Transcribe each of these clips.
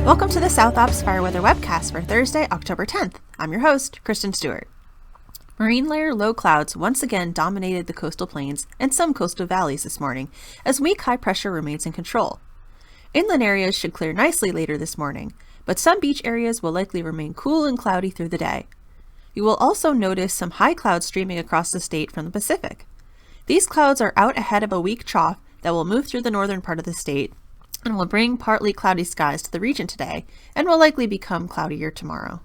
Welcome to the South Ops Fire Weather Webcast for Thursday, October 10th. I'm your host, Kristen Stewart. Marine layer low clouds once again dominated the coastal plains and some coastal valleys this morning as weak high pressure remains in control. Inland areas should clear nicely later this morning, but some beach areas will likely remain cool and cloudy through the day. You will also notice some high clouds streaming across the state from the Pacific. These clouds are out ahead of a weak trough that will move through the northern part of the state and will bring partly cloudy skies to the region today and will likely become cloudier tomorrow.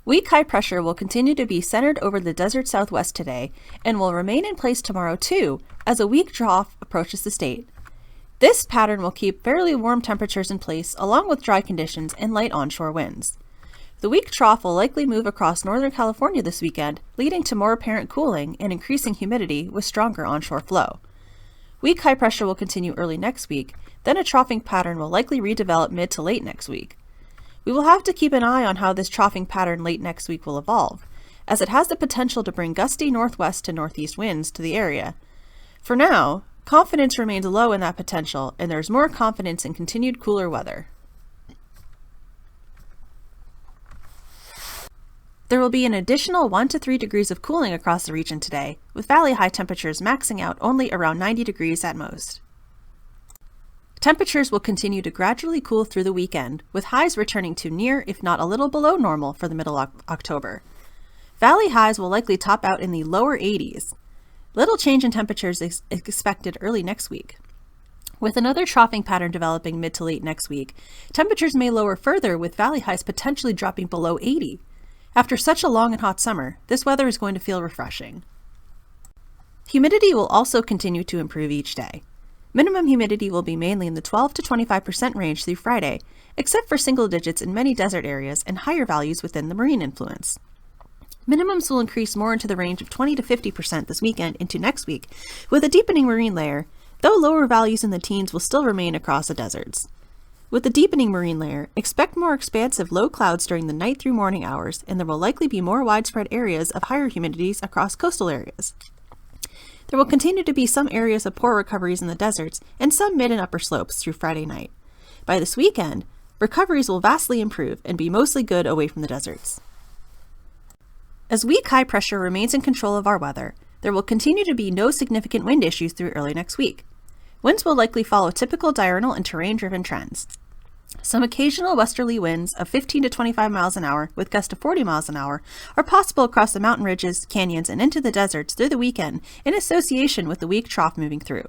Weak high pressure will continue to be centered over the desert southwest today and will remain in place tomorrow too as a weak trough approaches the state. This pattern will keep fairly warm temperatures in place along with dry conditions and light onshore winds. The weak trough will likely move across Northern California this weekend, leading to more apparent cooling and increasing humidity with stronger onshore flow. Weak high pressure will continue early next week, then a troughing pattern will likely redevelop mid to late next week. We will have to keep an eye on how this troughing pattern late next week will evolve, as it has the potential to bring gusty northwest to northeast winds to the area. For now, confidence remains low in that potential, and there is more confidence in continued cooler weather. There will be an additional 1 to 3 degrees of cooling across the region today, with valley high temperatures maxing out only around 90 degrees at most. Temperatures will continue to gradually cool through the weekend, with highs returning to near, if not a little below normal for the middle of October. Valley highs will likely top out in the lower 80s. Little change in temperatures is expected early next week. With another troughing pattern developing mid to late next week, temperatures may lower further with valley highs potentially dropping below 80. After such a long and hot summer, this weather is going to feel refreshing. Humidity will also continue to improve each day. Minimum humidity will be mainly in the 12 to 25% range through Friday, except for single digits in many desert areas and higher values within the marine influence. Minimums will increase more into the range of 20 to 50% this weekend into next week, with a deepening marine layer, though lower values in the teens will still remain across the deserts. With the deepening marine layer, expect more expansive low clouds during the night through morning hours, and there will likely be more widespread areas of higher humidities across coastal areas. There will continue to be some areas of poor recoveries in the deserts and some mid and upper slopes through Friday night. By this weekend, recoveries will vastly improve and be mostly good away from the deserts. As weak high pressure remains in control of our weather, there will continue to be no significant wind issues through early next week. Winds will likely follow typical diurnal and terrain-driven trends. Some occasional westerly winds of 15 to 25 miles an hour with gusts of 40 miles an hour are possible across the mountain ridges, canyons, and into the deserts through the weekend in association with the weak trough moving through.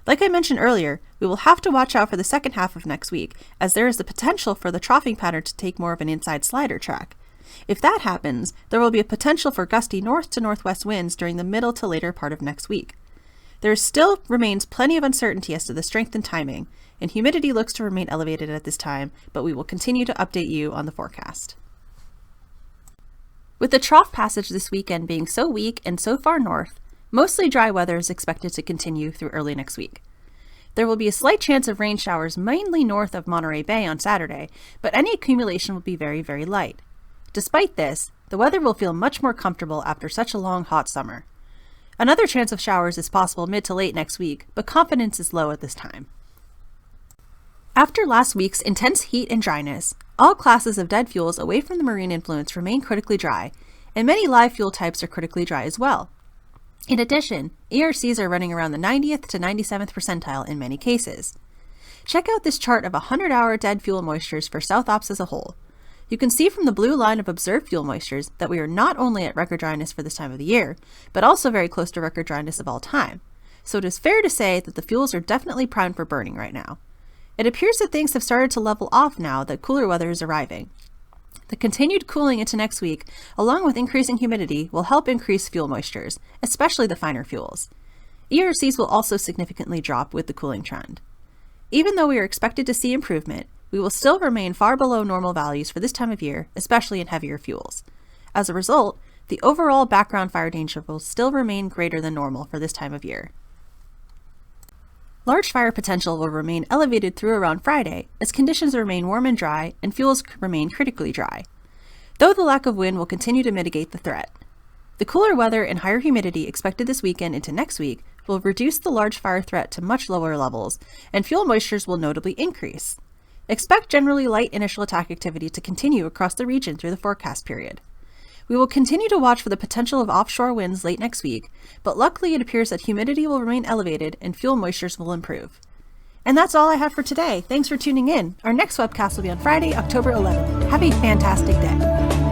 Like I mentioned earlier, we will have to watch out for the second half of next week, as there is the potential for the troughing pattern to take more of an inside slider track. If that happens, there will be a potential for gusty north to northwest winds during the middle to later part of next week. There still remains plenty of uncertainty as to the strength and timing, and humidity looks to remain elevated at this time, but we will continue to update you on the forecast. With the trough passage this weekend being so weak and so far north, mostly dry weather is expected to continue through early next week. There will be a slight chance of rain showers mainly north of Monterey Bay on Saturday, but any accumulation will be very, very light. Despite this, the weather will feel much more comfortable after such a long, hot summer. Another chance of showers is possible mid to late next week, but confidence is low at this time. After last week's intense heat and dryness, all classes of dead fuels away from the marine influence remain critically dry, and many live fuel types are critically dry as well. In addition, ERCs are running around the 90th to 97th percentile in many cases. Check out this chart of 100-hour dead fuel moistures for South Ops as a whole. You can see from the blue line of observed fuel moistures that we are not only at record dryness for this time of the year, but also very close to record dryness of all time. So it is fair to say that the fuels are definitely primed for burning right now. It appears that things have started to level off now that cooler weather is arriving. The continued cooling into next week, along with increasing humidity, will help increase fuel moistures, especially the finer fuels. ERCs will also significantly drop with the cooling trend. Even though we are expected to see improvement, we will still remain far below normal values for this time of year, especially in heavier fuels. As a result, the overall background fire danger will still remain greater than normal for this time of year. Large fire potential will remain elevated through around Friday as conditions remain warm and dry and fuels remain critically dry, though the lack of wind will continue to mitigate the threat. The cooler weather and higher humidity expected this weekend into next week will reduce the large fire threat to much lower levels, and fuel moistures will notably increase. Expect generally light initial attack activity to continue across the region through the forecast period. We will continue to watch for the potential of offshore winds late next week, but luckily it appears that humidity will remain elevated and fuel moistures will improve. And that's all I have for today. Thanks for tuning in. Our next webcast will be on Friday, October 11th. Have a fantastic day.